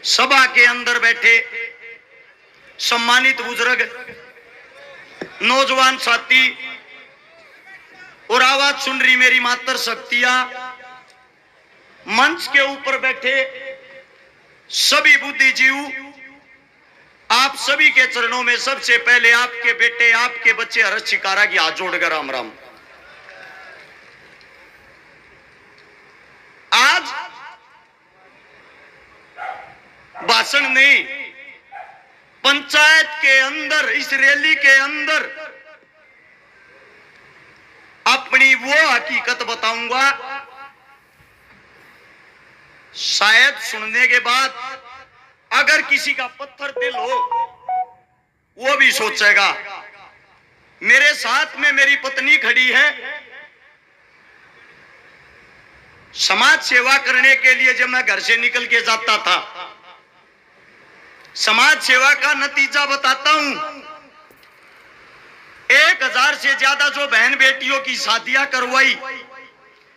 सभा के अंदर बैठे सम्मानित बुजुर्ग, नौजवान साथी और आवाज सुन रही मेरी मातर शक्तियां, मंच के ऊपर बैठे सभी बुद्धिजीव, आप सभी के चरणों में सबसे पहले आपके बेटे, आपके बच्चे हर्ष चिकारा की हाथ जोड़कर राम राम। आज भाषण नहीं, पंचायत के अंदर, इस रैली के अंदर अपनी वो हकीकत बताऊंगा, शायद सुनने के बाद अगर किसी का पत्थर दिल हो वो भी सोचेगा। मेरे साथ में मेरी पत्नी खड़ी है। समाज सेवा करने के लिए जब मैं घर से निकल के जाता था, समाज सेवा का नतीजा बताता हूं। 1000 से ज्यादा जो बहन बेटियों की शादियां करवाई,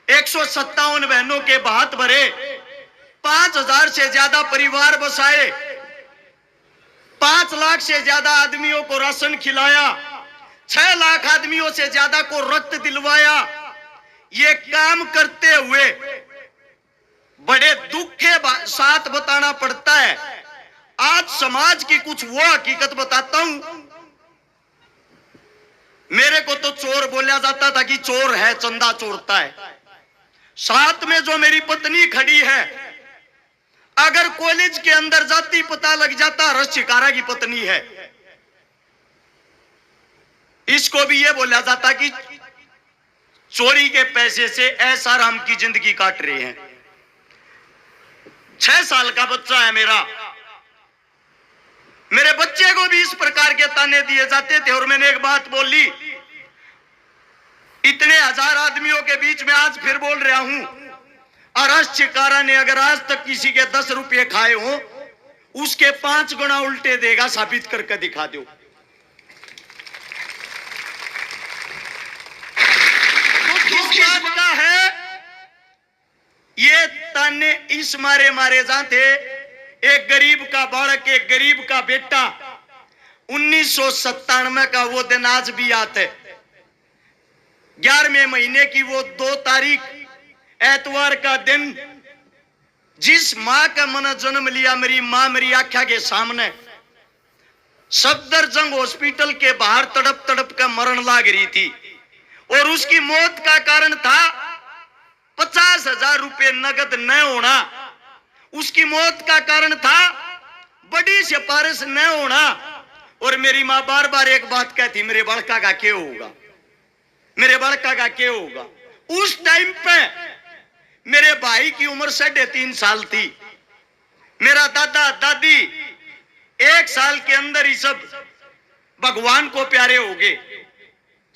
157 बहनों के भात भरे, 5000 से ज्यादा परिवार बसाए, 5 लाख से ज्यादा आदमियों को राशन खिलाया, 6 लाख आदमियों से ज्यादा को रक्त दिलवाया। ये काम करते हुए बड़े दुख के साथ बताना पड़ता है। आज समाज की कुछ वो हकीकत बताता हूं। मेरे को तो चोर बोला जाता था कि चोर है, चंदा चोरता है। साथ में जो मेरी पत्नी खड़ी है, अगर कॉलेज के अंदर जाती पता लग जाता हर्ष चिकारा की पत्नी है। इसको भी ये बोला जाता कि चोरी के पैसे से ऐसा राम की जिंदगी काट रहे हैं। 6 साल का बच्चा है मेरा, मेरे बच्चे को भी इस प्रकार के ताने दिए जाते थे। और मैंने एक बात बोली, इतने 1000 आदमियों के बीच में आज फिर बोल रहा हूं, हर्ष चिकारा ने अगर आज तक किसी के 10 रुपये खाए हो, उसके 5 गुना उल्टे देगा। साबित करके दिखा दो। किस बात का है ये ताने? इस मारे जाते। एक गरीब का बालक, एक गरीब का बेटा, 1997 का वो दिन आज भी याद है। 11वें महीने की वो 2 तारीख एतवार का दिन, जिस मां का मन जन्म लिया, मेरी मां मेरी आंखों के सामने सफदरजंग हॉस्पिटल के बाहर तड़प तड़प कर मरण लाग रही थी। और उसकी मौत का कारण था 50,000 रुपए नगद न होना। उसकी मौत का कारण था बड़ी सिफारिश न होना। और मेरी मां बार बार एक बात कहती, मेरे बड़का का क्या होगा, मेरे बड़का का क्या होगा। उस टाइम पे मेरे भाई की उम्र 3.5 साल थी। मेरा दादा दादी 1 साल के अंदर ही सब भगवान को प्यारे हो गए।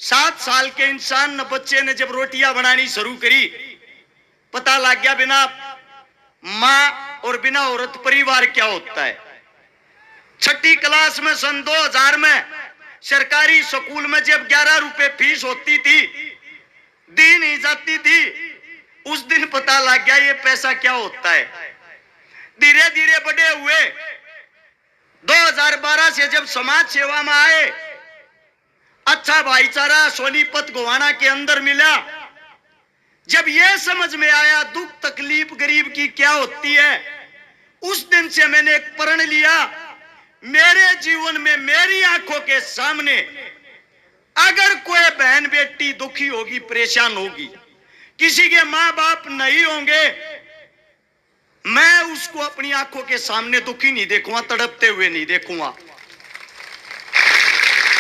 7 साल के इंसान न बच्चे ने जब रोटियां बनानी शुरू करी, पता लग गया बिना मां और बिना औरत परिवार क्या होता है। 6ठी क्लास में सन 2000 में सरकारी स्कूल में जब 11 रुपए फीस होती थी, दी नहीं जाती थी, उस दिन पता लग गया ये पैसा क्या होता है। धीरे धीरे बड़े हुए, 2012 से जब समाज सेवा में आए, अच्छा भाईचारा सोनीपत गोवाना के अंदर मिला। जब यह समझ में आया दुख तकलीफ गरीब की क्या होती है, उस दिन से मैंने एक प्रण लिया, मेरे जीवन में मेरी आंखों के सामने अगर कोई बहन बेटी दुखी होगी, परेशान होगी, किसी के मां बाप नहीं होंगे, मैं उसको अपनी आंखों के सामने दुखी नहीं देखूंगा, तड़पते हुए नहीं देखूंगा।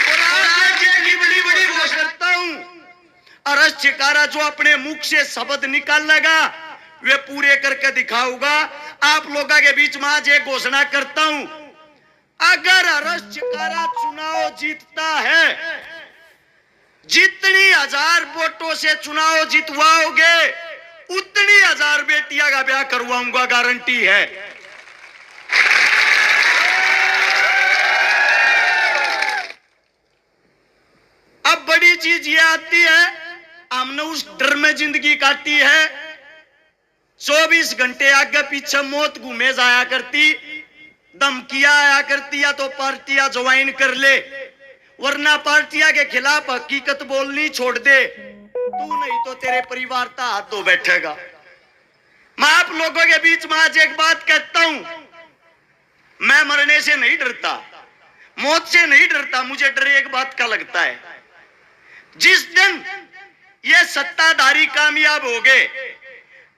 और आज ये बड़ी बड़ी घोषणा करता हूं, हर्ष चिकारा जो अपने मुख से शब्द निकाल लगा वे पूरे करके दिखाऊंगा। आप लोगों के बीच में आज एक घोषणा करता हूं, अगर हर्ष चिकारा चुनाव जीतता है, जितनी 1000 वोटों से चुनाव जितवाओगे, उतनी 1000 बेटियां का ब्याह करवाऊंगा, गारंटी है। अब बड़ी चीज ये आती है, हमने उस डर में जिंदगी काटी है। 24 घंटे आगे पीछे मौत घूमे जाया करती। धमकियां आया करती है तो पार्टियां ज्वाइन कर ले, वरना पार्टियां के खिलाफ हकीकत बोलनी छोड़ दे, तू नहीं तो तेरे परिवार का हाथ धो बैठेगा। मैं आप लोगों के बीच में आज एक बात कहता हूं, मैं मरने से नहीं डरता, मौत से नहीं डरता, मुझे डर एक बात का लगता है, जिस दिन ये सत्ताधारी कामयाब हो गए,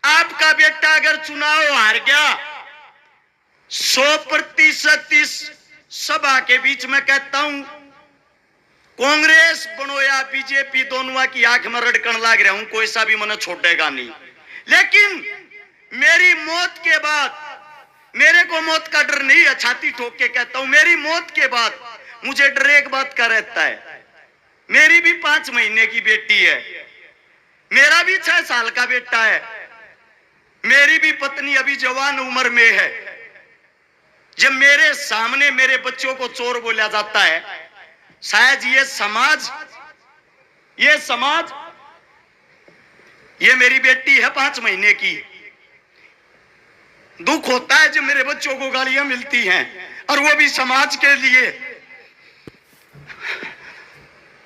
आपका बेटा अगर चुनाव हार गया 100% इस सभा के बीच में कहता हूं, कांग्रेस बनो या बीजेपी दोनों की आंख में रड़कन लाग रहा हूं, कोई सा भी मने छोड़ेगा नहीं। लेकिन मेरी मौत के बाद, मेरे को मौत का डर नहीं है, छाती ठोक के कहता हूं, मेरी मौत के बाद मुझे डर एक बात का रहता है, मेरी भी 5 महीने की बेटी है, मेरा भी 6 साल का बेटा है, मेरी भी पत्नी अभी जवान उम्र में है। जब मेरे सामने मेरे बच्चों को चोर बोला जाता है, शायद ये समाज, ये मेरी बेटी है 5 महीने की, दुख होता है जब मेरे बच्चों को गालियां मिलती हैं, और वो भी समाज के लिए।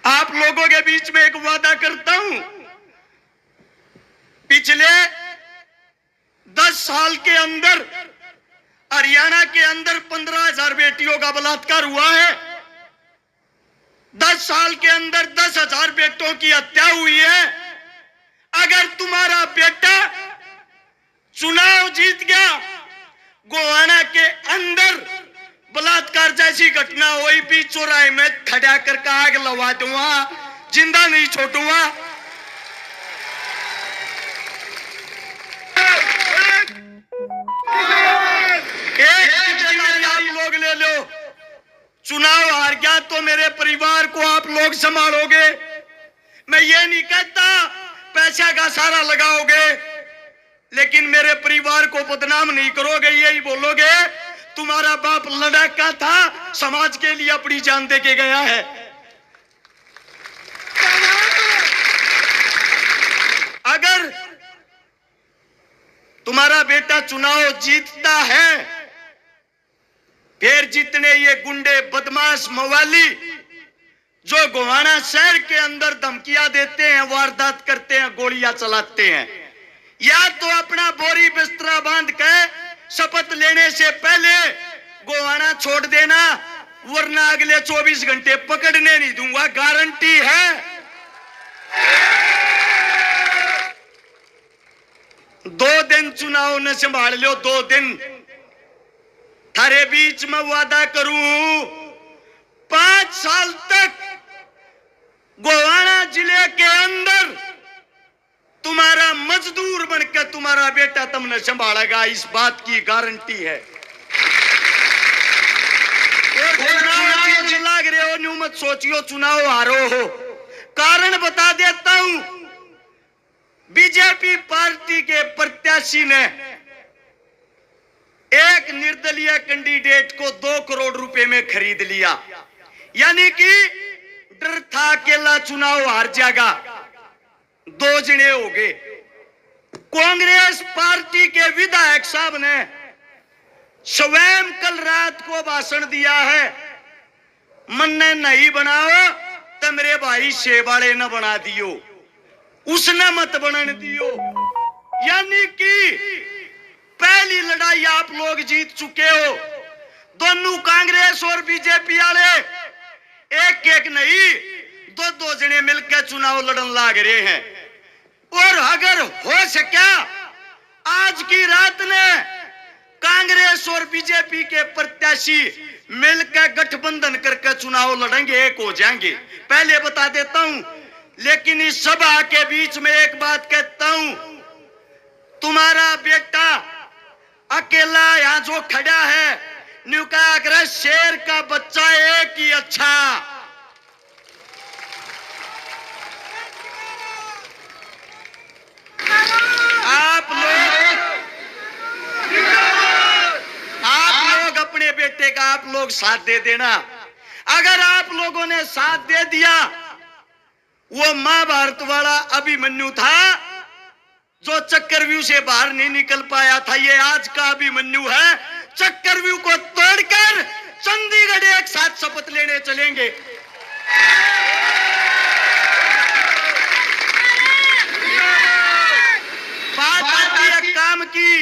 आप लोगों के बीच में एक वादा करता हूं, पिछले 10 साल के अंदर हरियाणा के अंदर 15,000 बेटियों का बलात्कार हुआ है, 10 साल के अंदर 10,000 बेटों की हत्या हुई है। अगर तुम्हारा बेटा चुनाव जीत गया, गोवाना के अंदर बलात्कार जैसी घटना हुई भी, चौराहे में खड़ा करके आग लगा दूंगा, जिंदा नहीं छोड़ूंगा। लोग ले लो, चुनाव हार गया तो मेरे परिवार को आप लोग संभालोगे। मैं ये नहीं कहता पैसा का सारा लगाओगे, लेकिन मेरे परिवार को बदनाम नहीं करोगे, यही बोलोगे तुम्हारा बाप लड़ाका था, समाज के लिए अपनी जान दे के गया है। अगर तुम्हारा बेटा चुनाव जीतता है, फिर जितने ये गुंडे बदमाश मवाली जो गोवाना शहर के अंदर धमकियां देते हैं, वारदात करते हैं, गोलियां चलाते हैं, या तो अपना बोरी बिस्तरा बांध के शपथ लेने से पहले गोवाना छोड़ देना, वरना अगले 24 घंटे पकड़ने नहीं दूंगा, गारंटी है। 2 दिन चुनाव न संभाल लो, 2 दिन थारे बीच में वादा करूं, 5 साल तक गोवाना जिले के अंदर तुम्हारा मजदूर बनकर तुम्हारा बेटा तुमने संभालेगा, इस बात की गारंटी है। लाग रहे हो न्यू मत सोचियो चुनाव हारो हो। कारण बता देता हूं, बीजेपी पार्टी के प्रत्याशी ने एक निर्दलीय कैंडिडेट को 2 करोड़ रुपए में खरीद लिया, यानी कि डर था अकेला चुनाव हार जाएगा, 2 जने हो गए। कांग्रेस पार्टी के विधायक साहब ने स्वयं कल रात को भाषण दिया है, मन ने नहीं बनाओ तो मेरे भाई शेवाड़े न बना दियो, उसने मत बनने दियो। यानी कि पहली लड़ाई आप लोग जीत चुके हो। दोनों कांग्रेस और बीजेपी वाले एक नहीं, 2 जने मिलकर चुनाव लड़न लाग रहे हैं। और अगर हो सका आज की रात ने कांग्रेस और बीजेपी के प्रत्याशी मिलकर गठबंधन करके चुनाव लड़ेंगे, एक हो जाएंगे, पहले बता देता हूं। लेकिन इस सभा के बीच में एक बात कहता हूं, तुम्हारा बेटा अकेला यहां जो खड़ा है, न्यूका कर शेर का बच्चा एक ही अच्छा। आप लोग अपने बेटे का आप लोग साथ दे देना। अगर आप लोगों ने साथ दे दिया, वो महाभारत वाला अभिमन्यु था जो चक्रव्यूह से बाहर नहीं निकल पाया था, ये आज का अभिमन्यु है, चक्रव्यूह को तोड़ के ब्रिगेड एक साथ शपथ लेने चलेंगे। बात आती है काम की,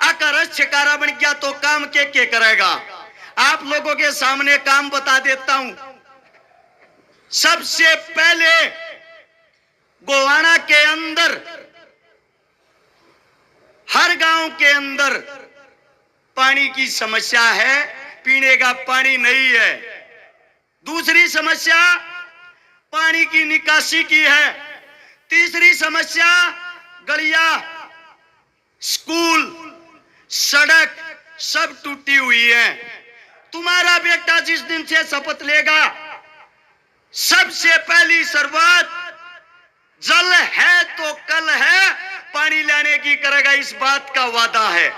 अगर शिकारा बन गया तो काम के करेगा। आप लोगों के सामने काम बता देता हूं। सबसे पहले गोवाना के अंदर, हर गांव के अंदर पानी की समस्या है, पीने का पानी नहीं है। दूसरी समस्या पानी की निकासी की है। तीसरी समस्या गलियां, स्कूल, सड़क सब टूटी हुई है। तुम्हारा बेटा जिस दिन से शपथ लेगा, सबसे पहली शुरुआत जल है तो कल है पानी लाने की करेगा, इस बात का वादा है।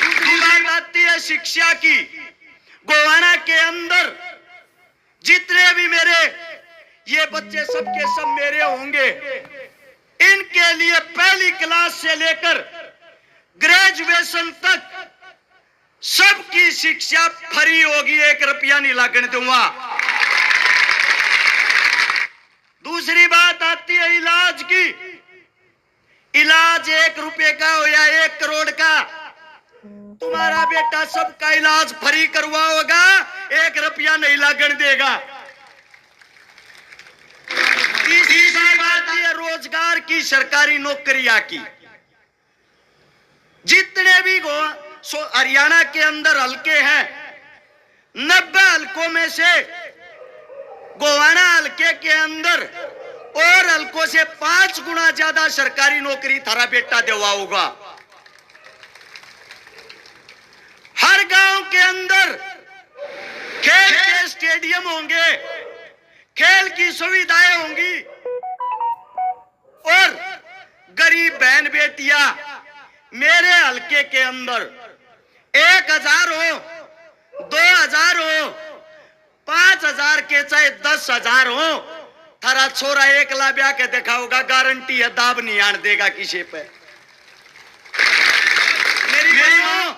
दूसरी बात आती है शिक्षा की। गोवाना के अंदर जितने भी मेरे ये बच्चे सबके सब मेरे होंगे, इनके लिए पहली क्लास से लेकर ग्रेजुएशन तक सबकी शिक्षा फ्री होगी, 1 रुपया नहीं लगने दूंगा। दूसरी बात आती है इलाज की। इलाज 1 रुपए का हो या 1 करोड़ का, तुम्हारा बेटा सबका इलाज फ्री करवाओगा, 1 रुपया नहीं लगने देगा। तीसरी बात है रोजगार की, सरकारी नौकरियां की। जितने भी हरियाणा के अंदर हलके हैं, 90 हलकों में से गोवाना हलके के अंदर और हलकों से 5 गुना ज्यादा सरकारी नौकरी थारा बेटा दिलवाऊंगा। हर गांव के अंदर खेल के स्टेडियम होंगे, खेल की सुविधाएं होंगी और गरीब बहन बेटियां मेरे हलके के अंदर 1000 हो, 2000 हो, 5000 के चाहे 10,000 हो, थारा छोरा 1 लाख ब्याह के दिखाओगा, गारंटी है दाब नहीं आन देगा किसी पे। मेरी बहनों,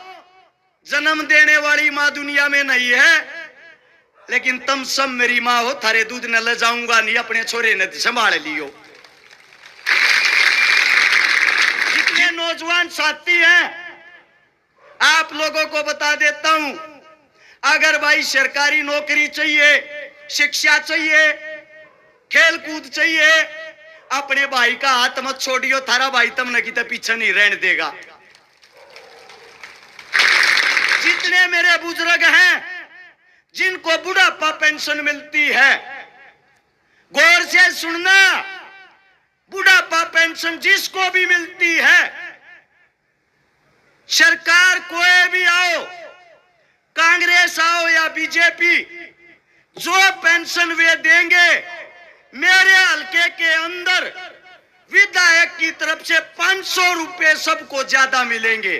जन्म देने वाली माँ दुनिया में नहीं है, लेकिन तुम सब मेरी माँ हो, थारे दूध न ले जाऊंगा नहीं, अपने छोरे ने संभाल लियो। जितने नौजवान साथी हैं, आप लोगों को बता देता हूं, अगर भाई सरकारी नौकरी चाहिए, शिक्षा चाहिए, खेल कूद चाहिए, अपने भाई का हाथ मत छोड़ियो, थारा भाई तुमने की तो पीछे नहीं रहने देगा। जितने मेरे बुजुर्ग हैं जिनको बुढ़ापा पेंशन मिलती है, गौर से सुनना, बुढ़ापा पेंशन जिसको भी मिलती है, सरकार कोई भी आओ, कांग्रेस आओ या बीजेपी, जो पेंशन वे देंगे, मेरे हलके के अंदर विधायक की तरफ से 500 रुपए सबको ज्यादा मिलेंगे।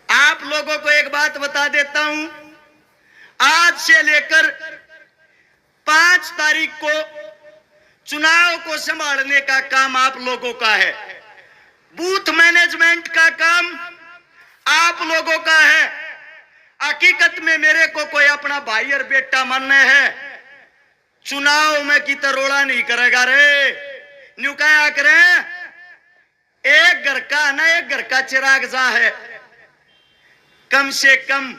आप लोगों को एक बात बता देता हूं, आज से लेकर 5 तारीख को चुनाव को संभालने का काम आप लोगों का है। बूथ मैनेजमेंट का काम आप लोगों का है। हकीकत में मेरे को कोई अपना भाई और बेटा मानना है, चुनाव में की तरोड़ा नहीं करेगा रे। न्यू क्या करें, एक घर का ना एक घर का चिराग जा है, कम से कम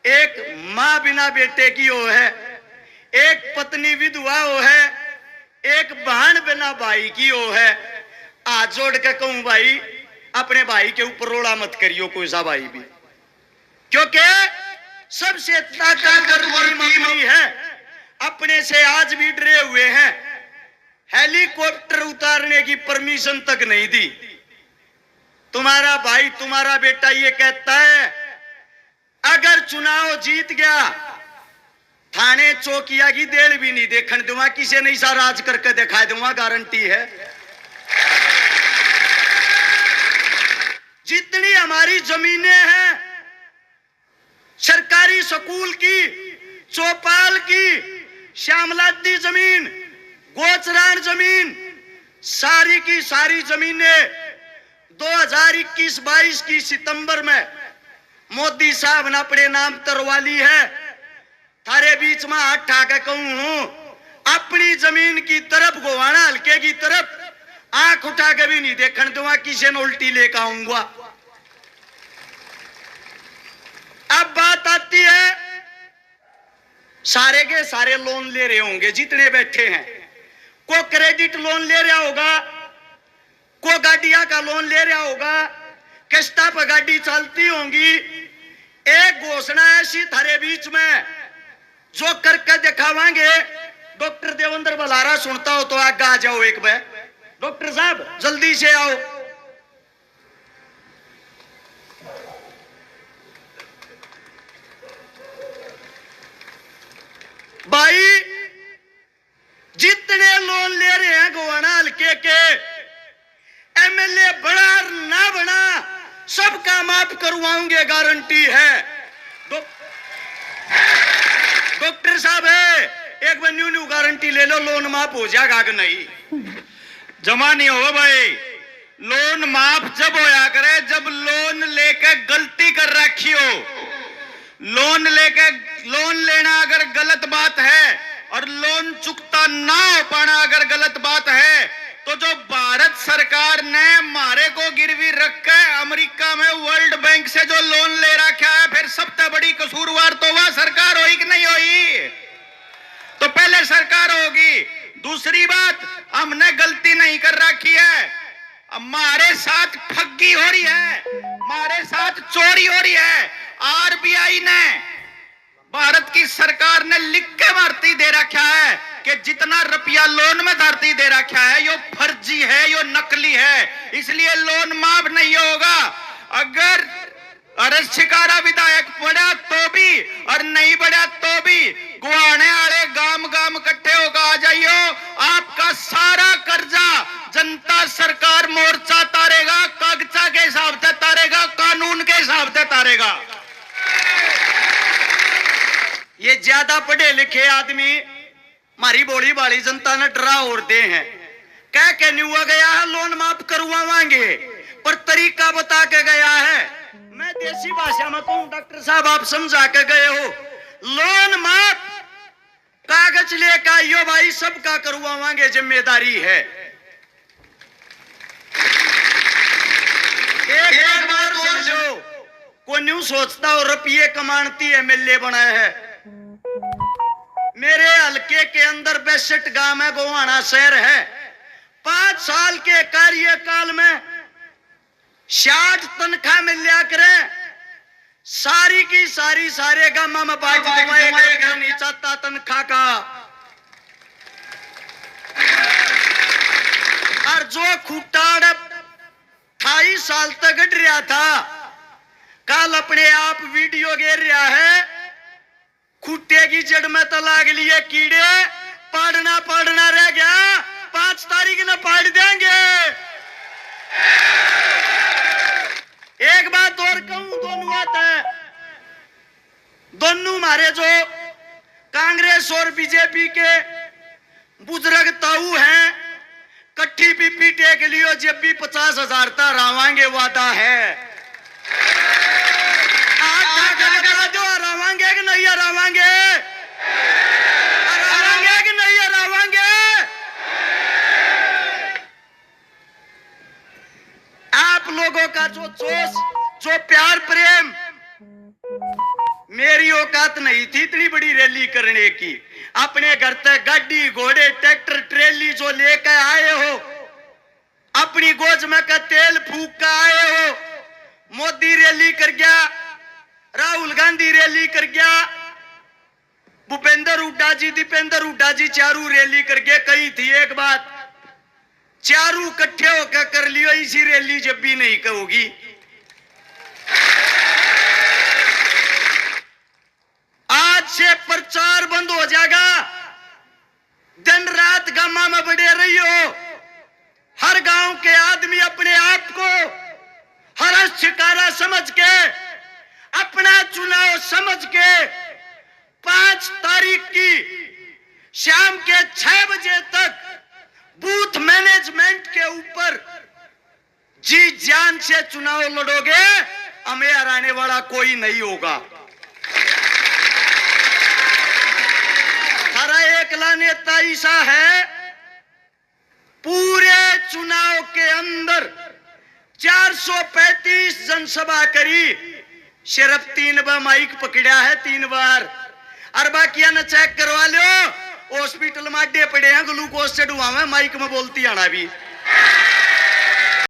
एक मां बिना बेटे की हो है, एक पत्नी विधवा हो है, एक बहन बिना भाई की हो है। हाथ जोड़ के कहूं भाई, अपने भाई के ऊपर रोड़ा मत करियो कोई सा भाई भी, क्योंकि सबसे ताकतवर मम्मी है, अपने से आज भी डरे हुए हैं। हेलीकॉप्टर उतारने की परमिशन तक नहीं दी। तुम्हारा भाई, तुम्हारा बेटा ये कहता है, अगर चुनाव जीत गया, थाने चौकिया की देर भी नहीं देखने दूंगा, किसी नहीं सा राज करके दिखा दूंगा, गारंटी है। जितनी हमारी जमीनें हैं, सरकारी स्कूल की, चौपाल की, श्यामलादी जमीन, गोचरान जमीन, सारी की सारी जमीनें 2021-22 की सितंबर में मोदी साहब ने अपने नाम तरवा ली है। थारे बीच में हाथ ठाके कहूं हूं, अपनी जमीन की तरफ गोवाना हल्के की तरफ आंख उठा के भी नहीं देखने दूंगा, किसी ने उल्टी लेकर आऊंगा। अब बात आती है, सारे के सारे लोन ले रहे होंगे जितने बैठे हैं। को क्रेडिट लोन ले रहा होगा, को गाड़िया का लोन ले रहा होगा, किस्ता पर गाड़ी चलती होंगी। एक घोषणा ऐसी थारे बीच में जो करके दिखावांगे। डॉक्टर देवेंद्र बलारा सुनता हो तो आगे आ जाओ एक बार। डॉक्टर साहब जल्दी से आओ। भाई जितने लोन ले रहे हैं गोवाना हल्के के, एमएलए बड़ा ना बना, सबका माफ करवाऊंगे, गारंटी है। डॉक्टर साहब है, एक बार न्यू न्यू गारंटी ले लो, लोन माफ हो जाएगा कि नहीं? जमा नहीं होगा भाई। लोन माफ जब होया करे जब लोन लेके गलती कर रखी हो। लोन लेना अगर गलत बात है और लोन चुकता ना हो पाना अगर गलत बात है, तो जो भारत सरकार ने मारे को गिरवी रख के अमेरिका में वर्ल्ड बैंक से जो लोन ले रखा है, फिर सबसे बड़ी कसूरवार तो वह सरकार होगी कि नहीं होगी? तो पहले सरकार होगी। दूसरी बात, हमने गलती नहीं कर रखी है, हमारे साथ ठगी हो रही है, हमारे साथ चोरी हो रही है। आरबीआई ने, भारत की सरकार ने लिख के भर्ती दे रखा है कि जितना रुपया लोन में धरती दे रखा है यो फर्जी है, यो नकली है, इसलिए लोन माफ नहीं होगा। अगर अरज शिकारा विधायक बढ़ा तो भी और नहीं बढ़ा तो भी गुआने वाले गांव गांव इकट्ठे होकर आ जाइयो। आपका सारा कर्जा जनता सरकार मोर्चा तारेगा, कागजा के हिसाब से तारेगा, कानून के हिसाब से तारेगा। ये ज्यादा पढ़े लिखे आदमी मारी बोली वाली जनता ने डरा उड़ते हैं। कह के नहीं हुआ गया है लोन माफ करवावांगे, पर तरीका बता के गया है। मैं देसी भाषा में कहूं, डॉक्टर साहब आप समझा के गए हो, लोन माफ कागज लेकर आइयो भाई, सबका करवावांगे, जिम्मेदारी है। एक बार सोचो, को न्यू सोचता हो रुपये कमाती एमएलए बनाए है। मेरे हल्के के अंदर 62 गांव है, गोवाना शहर है। 5 साल के कार्यकाल में 60 तनख्वाह मिल लिया करे, सारी की सारी सारे गांव में बांट दूंगा, नहीं चाहता तनख्वाह का। और जो खूटाड़ 28 साल तक गढ़ रहा था, कल अपने आप वीडियो घेर रहा है, खूटे की जड़ में तो लाग लिए कीड़े, पढ़ना रह गया, 5 तारीख ने पाड़ देंगे। एक बात और कहूं, दोनों बात है, दोनों हमारे जो कांग्रेस और बीजेपी के बुजुर्ग ताऊ हैं, कट्ठी पीपी टेक लियो, जब भी 50,000 तक रावांगे, वादा है। जो हरावांगे कि नहीं हरावांगे, हरावांगे कि नहीं हरावांगे? आप लोगों का जो जोश, जो प्यार प्रेम, मेरी औकात नहीं थी इतनी बड़ी रैली करने की। अपने घर तक गाड़ी घोड़े ट्रैक्टर ट्रेली जो लेकर आए हो, अपनी गोज में का तेल फूक कर आए हो। मोदी रैली कर गया, राहुल गांधी रैली कर गया, भूपेंद्र हुड्डा जी, दीपेंद्र हुड्डा जी चारू रैली करके कही थी एक बात, चारू इकट्ठे होकर कर लियो, इसी रैली जब भी नहीं कहोगी। आज से प्रचार बंद हो जाएगा, दिन रात गामा में बड़े रही हो। हर गांव के आदमी अपने आप को हर शिकारा समझ के, अपना चुनाव समझ के 5 तारीख की शाम के 6 बजे तक बूथ मैनेजमेंट जान से चुनाव लड़ोगे, हमें हराने वाला कोई नहीं होगा। हरा एकला नेता ऐसा है, पूरे चुनाव के अंदर 435 जनसभा करी, सिर्फ 3 बार माइक पकड़ा है, 3 बार। और बाकिया ने चेक करवा लो, हॉस्पिटल में अड्डे पड़े हैं, ग्लूकोज चढ़ुआ में, माइक में बोलती आना भी।